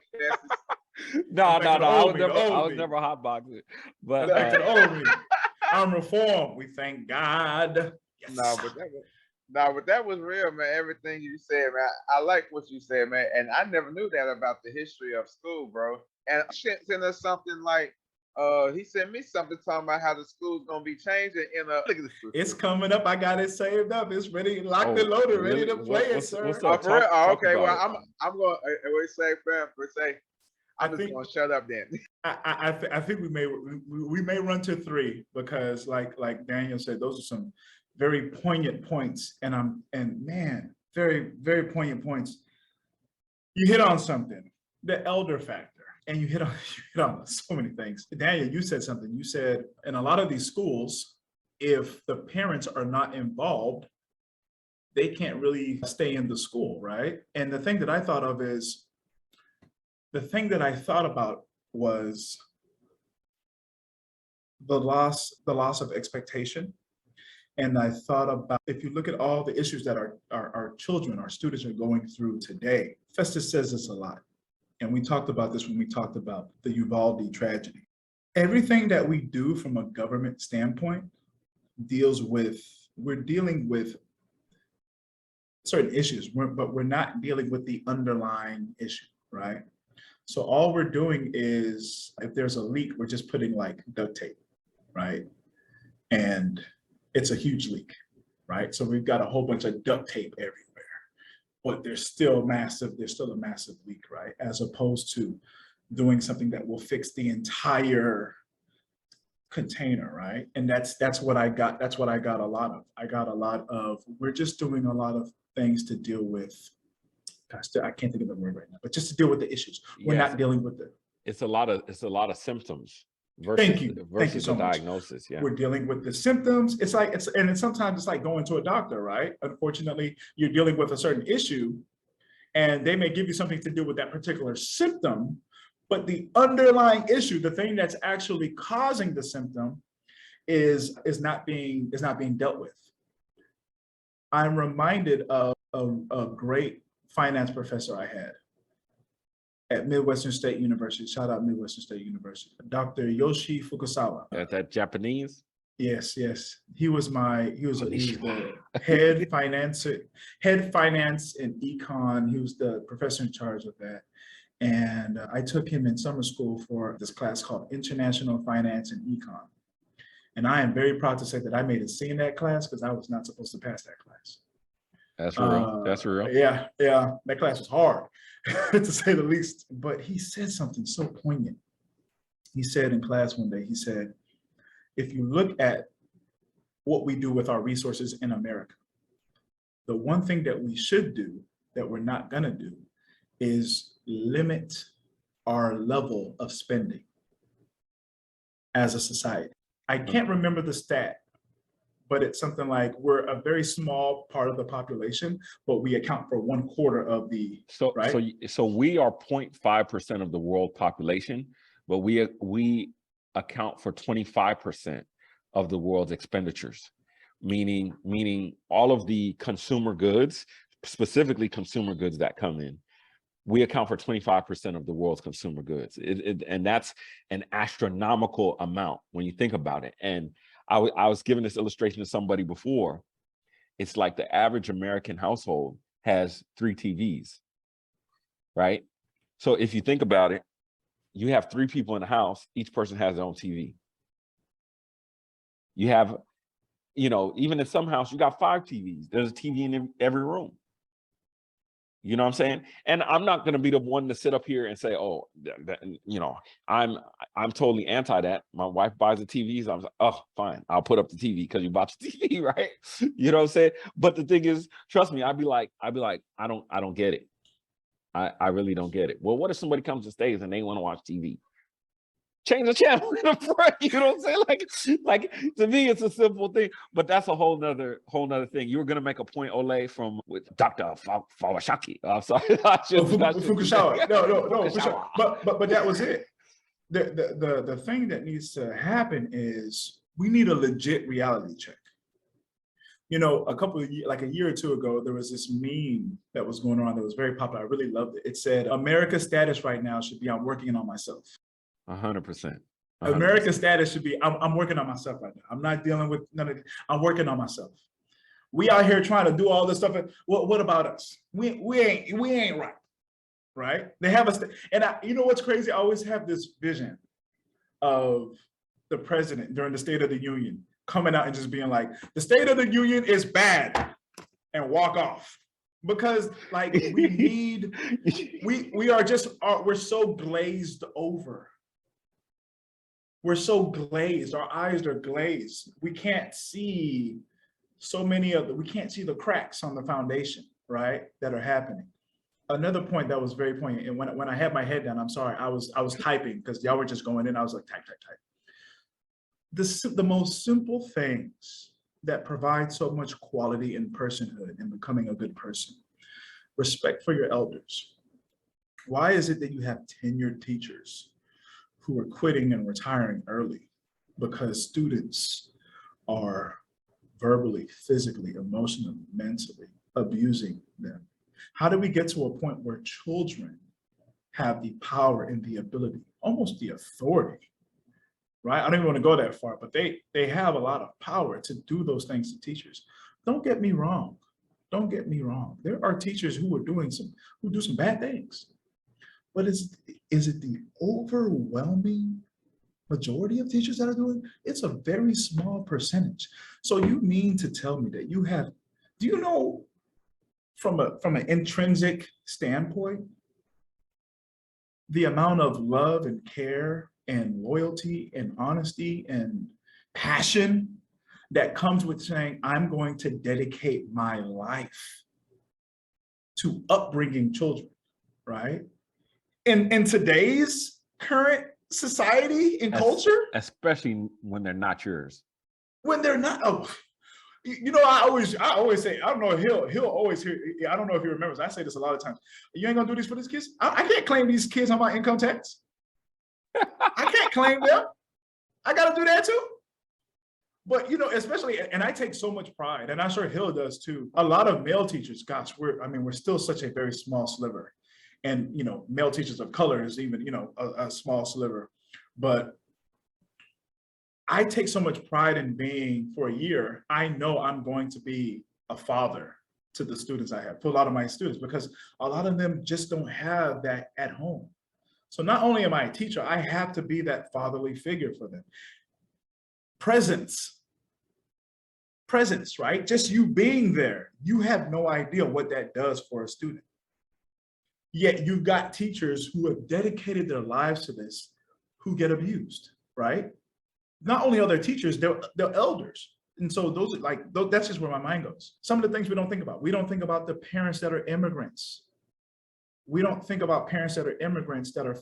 No. I was never hot boxing. But back to the old me. I'm reformed. We thank God. Yes. But that was real, man. Everything you said, man. I like what you said, man. And I never knew that about the history of school, bro. And sent us something like, he sent me something talking about how the school's gonna be changing in a. It's coming up. I got it saved up. It's ready, locked and loaded, ready to play it, sir. Okay. Well, I'm going. We say, fam. We say. I'm just gonna shut up then. I think we may run to 3, because like Daniel said, those are some very poignant points, and man, very, very poignant points. You hit on something, the elder factor, and you hit on so many things. Daniel, you said something. You said in a lot of these schools, if the parents are not involved, they can't really stay in the school, right? And the thing that I thought of is, the thing that I thought about was the loss of expectation. And I thought about, if you look at all the issues that our children, our students are going through today, Festus says this a lot. And we talked about this when we talked about the Uvalde tragedy. Everything that we do from a government standpoint we're dealing with certain issues, but we're not dealing with the underlying issue, right? So all we're doing is, if there's a leak, we're just putting like duct tape, right? And it's a huge leak, right? So we've got a whole bunch of duct tape everywhere, but there's still a massive leak, right? As opposed to doing something that will fix the entire container, right? And that's what I got. That's what I got a lot of. I got a lot of, we're just doing a lot of things to deal with, gosh, I can't think of the word right now, but just to deal with the issues. We're not dealing with it. It's a lot of symptoms versus, Thank you so the much. diagnosis. Yeah. We're dealing with the symptoms. Sometimes it's like going to a doctor, right? Unfortunately, you're dealing with a certain issue and they may give you something to deal with that particular symptom, but the underlying issue, the thing that's actually causing the symptom is not being dealt with. I'm reminded of a great finance professor I had at Midwestern State University. Shout out Midwestern State University. Dr. Yoshi Fukusawa. That Japanese? Yes. He was the head finance and econ. He was the professor in charge of that. And I took him in summer school for this class called International Finance and Econ. And I am very proud to say that I made a C in that class because I was not supposed to pass that class. That's real. That's real. Yeah. That class was hard, to say the least. But he said something so poignant. He said in class one day, he said, if you look at what we do with our resources in America, the one thing that we should do that we're not going to do is limit our level of spending as a society. I can't remember the stat, but it's something like we're a very small part of the population, but we account for 1/4 of the, right? So we are 0.5% of the world population, but we account for 25% of the world's expenditures, meaning all of the consumer goods, specifically consumer goods that come in, we account for 25% of the world's consumer goods. And that's an astronomical amount when you think about it. And I was giving this illustration to somebody before. It's like the average American household has 3 TVs, right? So if you think about it, you have 3 people in the house, each person has their own TV. You have, even in some house, you got 5 TVs. There's a TV in every room. You know what I'm saying? And I'm not going to be the one to sit up here and say, oh, I'm totally anti that. My wife buys the TVs. I was like, oh, fine. I'll put up the TV because you bought the TV, right? You know what I'm saying? But the thing is, trust me, I'd be like, I don't get it. I really don't get it. Well, what if somebody comes to stage and they want to watch TV? Change the channel in the front, you know what I'm saying? Like to me, it's a simple thing, but that's a whole nother thing. You were gonna make a point, Olay, with Dr. Fawashaki. I'm sorry, Fukusawa. No. But that was it. The thing that needs to happen is we need a legit reality check. A year or two ago, there was this meme that was going on that was very popular. I really loved it. It said, America's status right now should be, I'm working on myself. 100%. America's status should be, I'm working on myself right now. I'm not dealing with none of it. I'm working on myself. We out here trying to do all this stuff. What about us? We ain't right? They have us, and you know what's crazy? I always have this vision of the president during the State of the Union coming out and just being like, the State of the Union is bad, and walk off. Because like we're so glazed over. We're so glazed, our eyes are glazed. We can't see so many of we can't see the cracks on the foundation, right, that are happening. Another point that was very poignant, and when I had my head down, I'm sorry, I was typing because y'all were just going in. I was like, type. The most simple things that provide so much quality in personhood and becoming a good person. Respect for your elders. Why is it that you have tenured teachers who are quitting and retiring early? Because students are verbally, physically, emotionally, mentally abusing them. How do we get to a point where children have the power and the ability, almost the authority, right? I don't even want to go that far, but they have a lot of power to do those things to teachers. Don't get me wrong. Don't get me wrong. There are teachers who do some bad things, but is it the overwhelming majority of teachers that are doing? It's a very small percentage. So you mean to tell me that do you know from an intrinsic standpoint, the amount of love and care and loyalty and honesty and passion that comes with saying, I'm going to dedicate my life to upbringing children, right? In today's current society and culture, especially when they're not yours. When they're not, I always say, I don't know, he'll always hear, I don't know if he remembers, I say this a lot of times, you ain't gonna do this for these kids? I can't claim these kids on my income tax. I can't claim them. I gotta do that too. But, especially, and I take so much pride, and I'm sure Hill does too. A lot of male teachers, gosh, we're still such a very small sliver. And, male teachers of color is even, a small sliver. But I take so much pride in being, for a year, I know I'm going to be a father to the students I have, to a lot of my students, because a lot of them just don't have that at home. So not only am I a teacher, I have to be that fatherly figure for them. Presence, right? Just you being there, you have no idea what that does for a student. Yet you've got teachers who have dedicated their lives to this, who get abused, right? Not only are they teachers, they're elders. And so that's just where my mind goes. Some of the things we don't think about. We don't think about the parents that are immigrants. We don't think about parents that are immigrants that are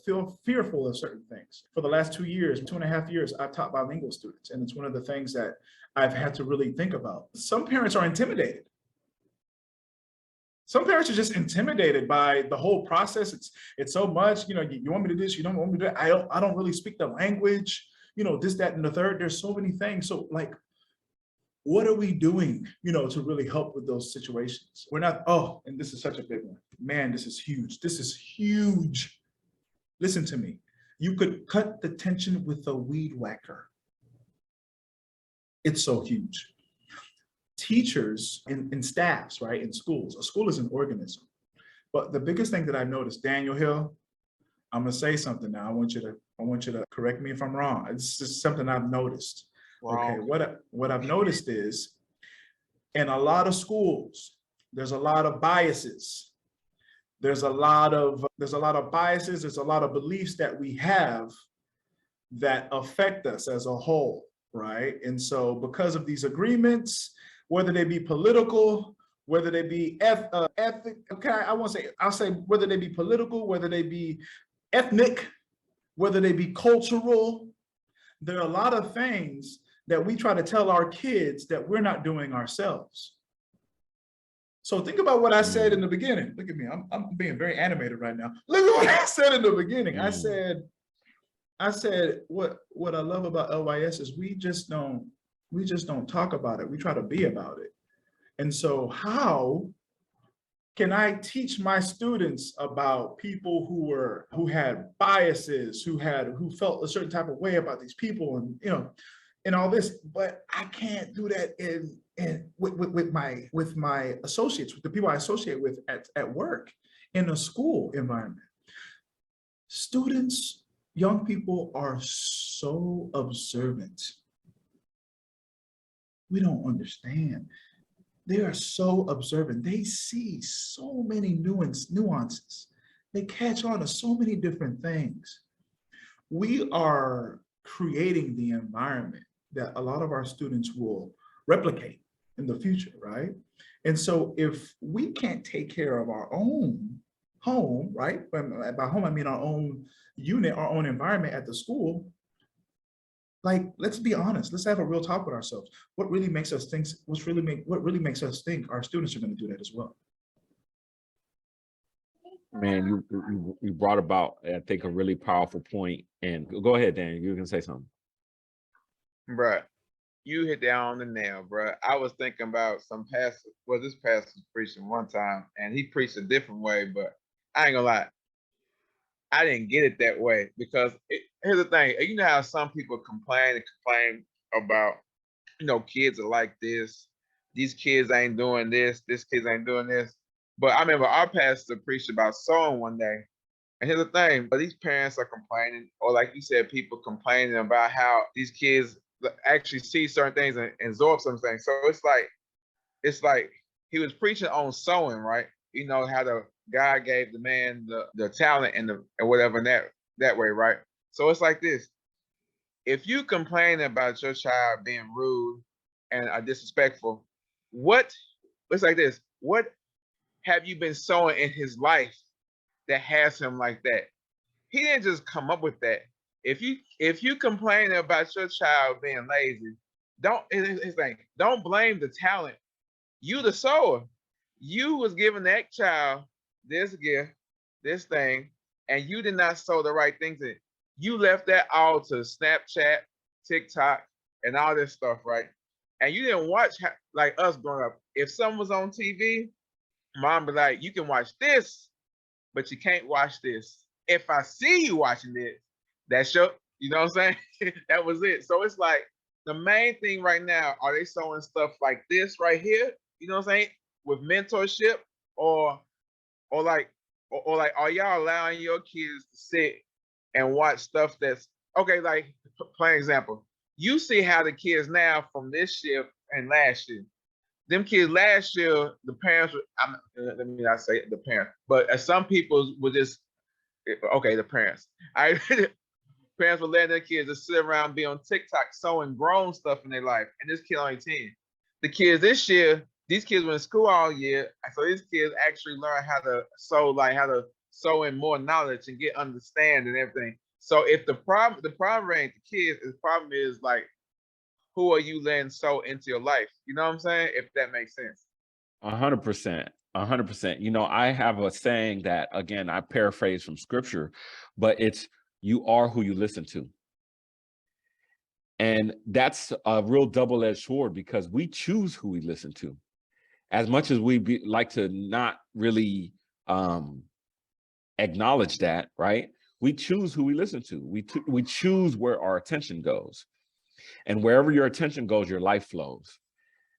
fearful of certain things. For the last 2.5 years, I've taught bilingual students. And it's one of the things that I've had to really think about. Some parents are intimidated. Some parents are just intimidated by the whole process. It's so much, you want me to do this, you don't want me to do that. I don't really speak the language, this, that, and the third. There's so many things. So what are we doing, to really help with those situations? We're not, and this is such a big one. Man, this is huge. This is huge. Listen to me. You could cut the tension with a weed whacker. It's so huge. Teachers and staffs, right, in schools. A school is an organism. But the biggest thing that I've noticed, Daniel Hill, I'm gonna say something now. I want you to correct me if I'm wrong. It's just something I've noticed. Wrong. Okay, what I've noticed is, in a lot of schools, there's a lot of biases. There's a lot of biases. There's a lot of beliefs that we have that affect us as a whole, right? And so, because of these agreements, whether they be political, whether they be ethnic, okay, I'll say whether they be political, whether they be ethnic, whether they be cultural, there are a lot of things that we try to tell our kids that we're not doing ourselves. So think about what I said in the beginning. Look at me, I'm being very animated right now. Look at what I said in the beginning. I said what I love about LYS is we just don't talk about it. We try to be about it. And so how can I teach my students about people who had biases, who felt a certain type of way about these people, and all this? But I can't do that with my associates, with the people I associate with at work, in a school environment. Students, young people are so observant. We don't understand. They are so observant. They see so many nuances. They catch on to so many different things. We are creating the environment that a lot of our students will replicate. in the future, right? And so if we can't take care of our own home, right? By home, I mean our own unit, our own environment at the school. Like, let's be honest. Let's have a real talk with ourselves. What really makes us think? What really makes us think our students are going to do that as well? Man, you brought about, I think, a really powerful point. And go ahead, Dan. You can say something. Bruh, you hit that on the nail, bruh. I was thinking about some pastor. Well, this pastor was preaching one time, and he preached a different way, but I ain't gonna lie. I didn't get it that way because here's the thing. You know how some people complain about, kids are like this. These kids ain't doing this. This kids ain't doing this. But I remember our pastor preached about sewing one day. And here's the thing, but these parents are complaining, or like you said, people complaining about how these kids actually see certain things and absorb some things. So it's like he was preaching on sewing, right? You know how the God gave the man the talent and whatever that way, right? So it's like this. If you complain about your child being rude and disrespectful, it's like this. What have you been sowing in his life that has him like that? He didn't just come up with that. If you complain about your child being lazy, don't blame the talent. You the sower. You was giving that child this gift, this thing, and you did not sow the right things in. You left that all to Snapchat, TikTok, and all this stuff, right? And you didn't watch, like us growing up. If something was on TV, mom be like, you can watch this, but you can't watch this. If I see you watching it, that's your, you know what I'm saying? That was it. So it's like the main thing right now, are they sewing stuff like this right here? You know what I'm saying? With mentorship or like are y'all allowing your kids to sit and watch stuff that's okay? Like, plain example, you see how the kids now from this year and last year, them kids last year, the parents were, let me not say the parents, but some people were just, okay, the parents. Parents were letting their kids just sit around, be on TikTok, sewing grown stuff in their life. And this kid only 10. The kids this year, these kids were in school all year. So these kids actually learn how to sew in more knowledge and get understand and everything. So if the problem ain't the kids, the problem is like, who are you letting sow into your life? You know what I'm saying? If that makes sense. 100%. 100%. I have a saying that, again, I paraphrase from scripture, but it's, you are who you listen to. And that's a real double-edged sword because we choose who we listen to. As much as we like to not really acknowledge that, right? We choose who we listen to. We choose where our attention goes. And wherever your attention goes, your life flows.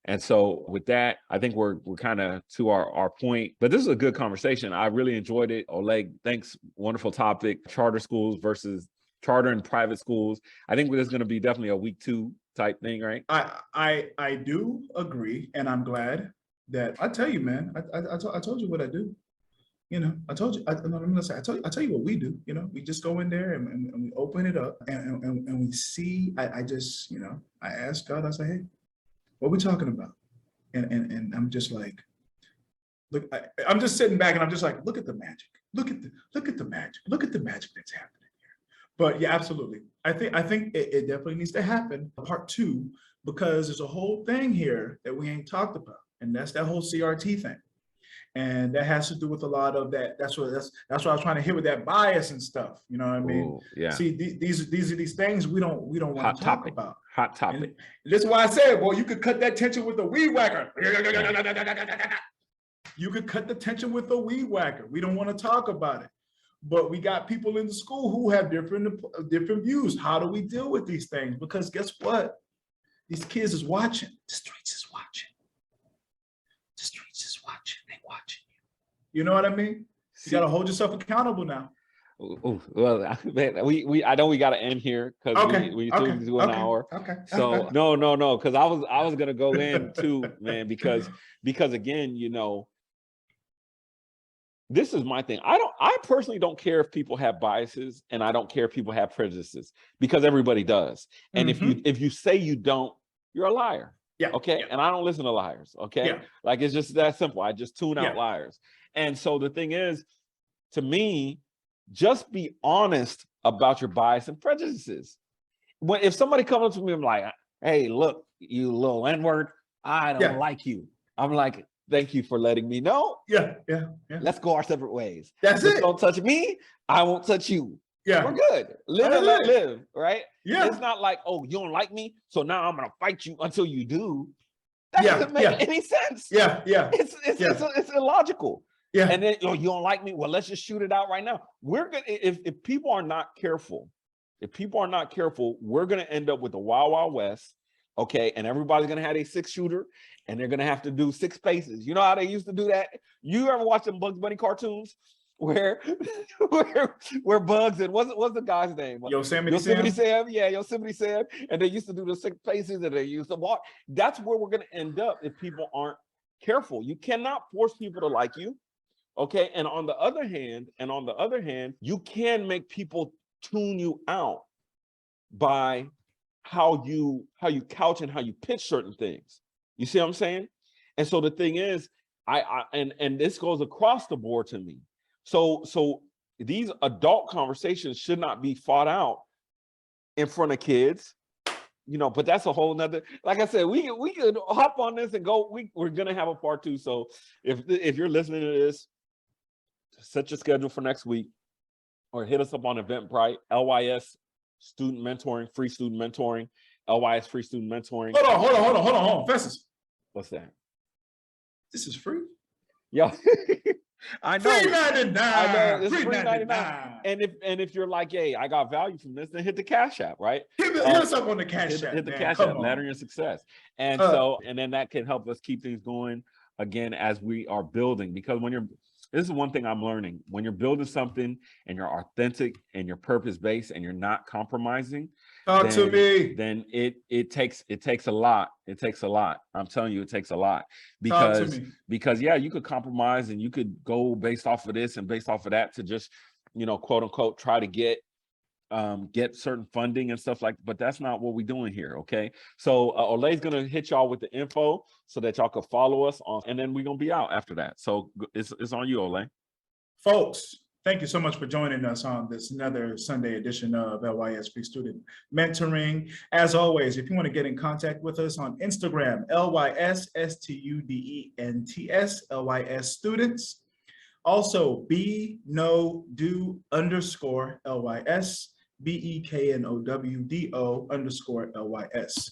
And so with that, I think we're kind of to our point, but this is a good conversation. I really enjoyed it. Olay, thanks. Wonderful topic. Charter schools versus charter and private schools. I think there's going to be definitely a week 2 type thing, right? I do agree. And I'm glad that I tell you, man, I told you what I do. I told you, I'm gonna say, I tell you what we do. We just go in there and we open it up and we see, I just, I ask God, I say, hey, what are we talking about? And I'm just like, look, I'm just sitting back and I'm just like, look at the magic. Look at the magic. Look at the magic that's happening here. But yeah, absolutely. I think it definitely needs to happen. Part 2, because there's a whole thing here that we ain't talked about. And that's that whole CRT thing. And that has to do with a lot of that. That's what I was trying to hit with that bias and stuff. You know what I mean? Ooh, yeah. See, these are these things we don't want to talk about. Hot topic. And that's why I said, well, you could cut that tension with a weed whacker. You could cut the tension with a weed whacker. We don't want to talk about it. But we got people in the school who have different views. How do we deal with these things? Because guess what? These kids is watching. The streets is watching. The streets is watching. They watching you. You know what I mean? You got to hold yourself accountable now. Ooh, well, I know we got to end here because we do an hour. Okay. So no, because I was gonna go in too, man, because again, this is my thing. I personally don't care if people have biases, and I don't care if people have prejudices, because everybody does. And if you say you don't, you're a liar. Yeah. Okay. Yeah. And I don't listen to liars. Okay. Yeah. Like, it's just that simple. I just tune out Yeah. liars. And so the thing is, to me, just be honest about your bias and prejudices. If somebody comes up to me, I'm like, hey, look, you little N-word, I don't Yeah. like you. I'm like, thank you for letting me know. Yeah. Yeah. Yeah. Let's go our separate ways. That's Just it. don't touch me. I won't touch you. Yeah. We're good. Live and let live, right? Yeah. It's not like, oh, you don't like me, so now I'm gonna fight you until you do. That Yeah, doesn't make any sense. Yeah. Yeah. It's illogical. Yeah. And then, oh, you don't like me? Well, let's just shoot it out right now. We're gonna, if people are not careful, we're gonna end up with the Wild Wild West, okay? And everybody's gonna have a 6-shooter, and they're gonna have to do 6 paces. You know how they used to do that? You ever watch them Bugs Bunny cartoons where Bugs and what's the guy's name? Yosemite Sam. Yeah, Yosemite Sam. And they used to do the 6 paces, and they used to walk. That's where we're gonna end up if people aren't careful. You cannot force people to like you. Okay. And on the other hand, you can make people tune you out by how you couch and how you pitch certain things. You see what I'm saying? And so the thing is, and this goes across the board to me. So these adult conversations should not be fought out in front of kids, but that's a whole nother, like I said, we could hop on this and go, we're gonna have a part 2. So if you're listening to this, set your schedule for next week, or hit us up on Eventbrite, LYS student mentoring, free student mentoring, LYS free student mentoring. Hold on, Festus. What's that? This is free. Yeah. I know. $3.99. I know. It's $3.99. And if you're like, hey, I got value from this, then hit the Cash App, right? Hit us up on the Cash App. Hit the Cash App, Laddering Your Success. And and then that can help us keep things going again as we are building. Because this is one thing I'm learning. When you're building something and you're authentic and you're purpose-based and you're not compromising, then it takes a lot. It takes a lot. I'm telling you, it takes a lot. Because yeah, you could compromise and you could go based off of this and based off of that to just, quote unquote, try to get certain funding and stuff but that's not what we're doing here. Okay. So Olay's gonna hit y'all with the info so that y'all can follow us on, and then we're gonna be out after that. So it's on you, Olay. Folks, thank you so much for joining us on this another Sunday edition of LYS Free Student Mentoring. As always, if you want to get in contact with us on Instagram, LYS STUDENTS, LYS Students. Also, BeKnowDo_LYS, BeKnowDo_LYS.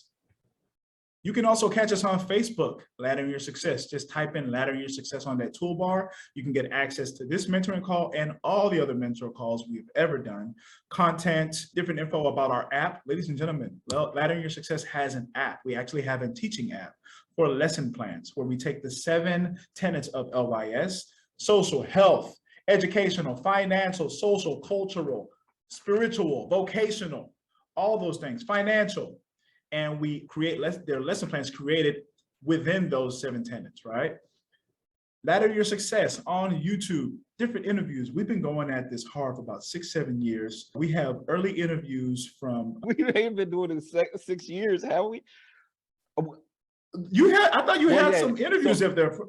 You can also catch us on Facebook, Laddering Your Success. Just type in Laddering Your Success on that toolbar. You can get access to this mentoring call and all the other mentor calls we've ever done. Content, different info about our app. Ladies and gentlemen, Laddering Your Success has an app. We actually have a teaching app for lesson plans where we take the 7 tenets of LYS: social, health, educational, financial, social, cultural, spiritual, vocational, all those things, financial. And we create their lesson plans created within those 7 tenets, right? Ladder Your Success on YouTube, different interviews. We've been going at this hard for about 6-7 years. We have early interviews from. We ain't been doing it 6 years, have we? I thought you had some interviews up there.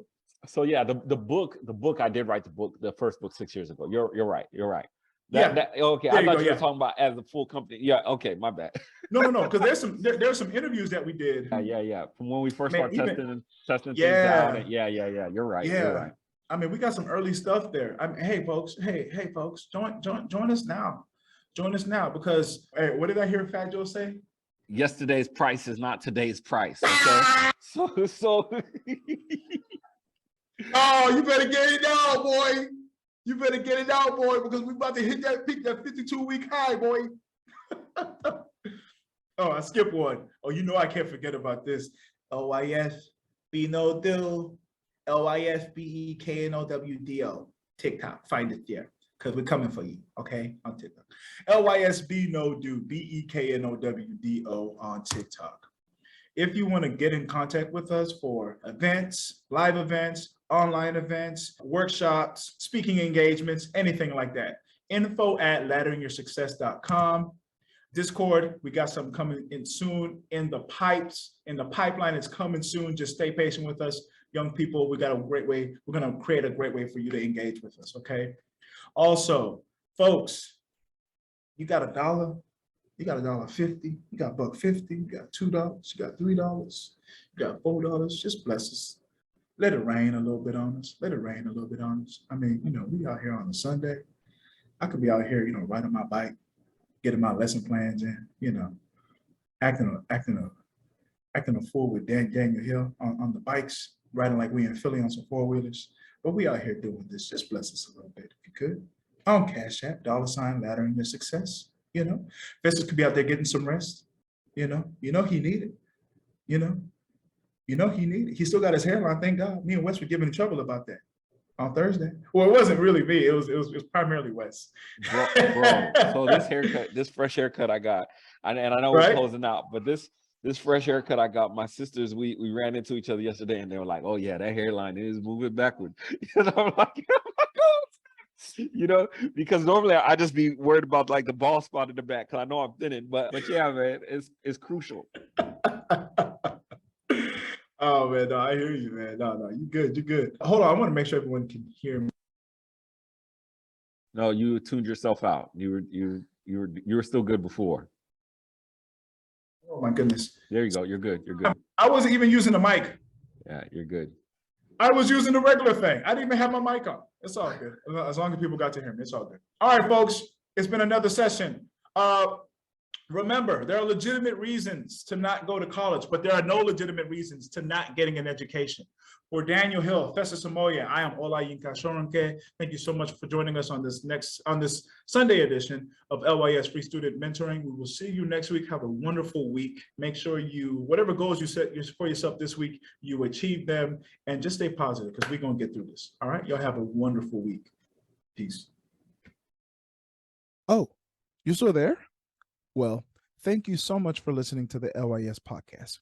So yeah, the book, I did write the first book 6 years ago. You're right. Okay, I thought you were talking about as a full company. Yeah, okay, my bad. No, because there's some interviews that we did. Yeah. From when we first started testing things out. Yeah. You're right. Yeah. You're right. I mean, we got some early stuff there. Hey folks, join us now. Join us now because hey, what did I hear Fat Joe say? Yesterday's price is not today's price. Okay. so Oh, you better get it out, boy. You better get it out, boy, because we're about to hit that peak, that 52-week high, boy. Oh, I skipped one. Oh, I can't forget about this. LYS BeKnowDo, LYS BeKnowDo. TikTok, find it there, because we're coming for you, okay, on TikTok. LYS BeKnowDo, BeKnowDo on TikTok. If you want to get in contact with us for events, live events, online events, workshops, speaking engagements, anything like that, info@ladderingyoursuccess.com. Discord, we got something coming in soon in the pipeline. It's coming soon. Just stay patient with us, young people. We got a great way. We're going to create a great way for you to engage with us. Okay. Also, folks, you got $1, you got $1.50, you got $1.50, you got $2, you got $3, you got $4. Just bless us. Let it rain a little bit on us. Let it rain a little bit on us. I mean, we out here on a Sunday. I could be out here, riding my bike, getting my lesson plans in, acting a fool with Daniel Hill on the bikes, riding like we in Philly on some four-wheelers. But we out here doing this. Just bless us a little bit if you could. On Cash App, $ laddering your success. Festus could be out there getting some rest. He need it. He need it. He still got his hairline. Thank God. Me and Wes were giving him trouble about that on Thursday. Well, it wasn't really me. It was primarily Wes. Bro. So this fresh haircut I got, and I know we're closing out, but this fresh haircut I got, my sisters, we ran into each other yesterday, and they were like, "Oh yeah, that hairline is moving backward." I'm like, because normally I just be worried about like the bald spot in the back, because I know I'm thinning, but yeah, man, it's crucial. Oh man, no, I hear you, man. No, you good. Hold on, I want to make sure everyone can hear me. No, you tuned yourself out. You were still good before. Oh my goodness. There you go. You're good. I wasn't even using the mic. Yeah, you're good. I was using the regular thing. I didn't even have my mic on. It's all good. As long as people got to hear me, it's all good. All right, folks, it's been another session. Remember, there are legitimate reasons to not go to college, but there are no legitimate reasons to not getting an education. For Daniel Hill, Festus Samoya, I am Olay Shoronke. Thank you so much for joining us on this Sunday edition of LYS Free Student Mentoring. We will see you next week. Have a wonderful week. Make sure whatever goals you set for yourself this week, you achieve them, and just stay positive, because we're going to get through this. All right, y'all have a wonderful week. Peace. Oh, you still there? Well, thank you so much for listening to the LYS podcast.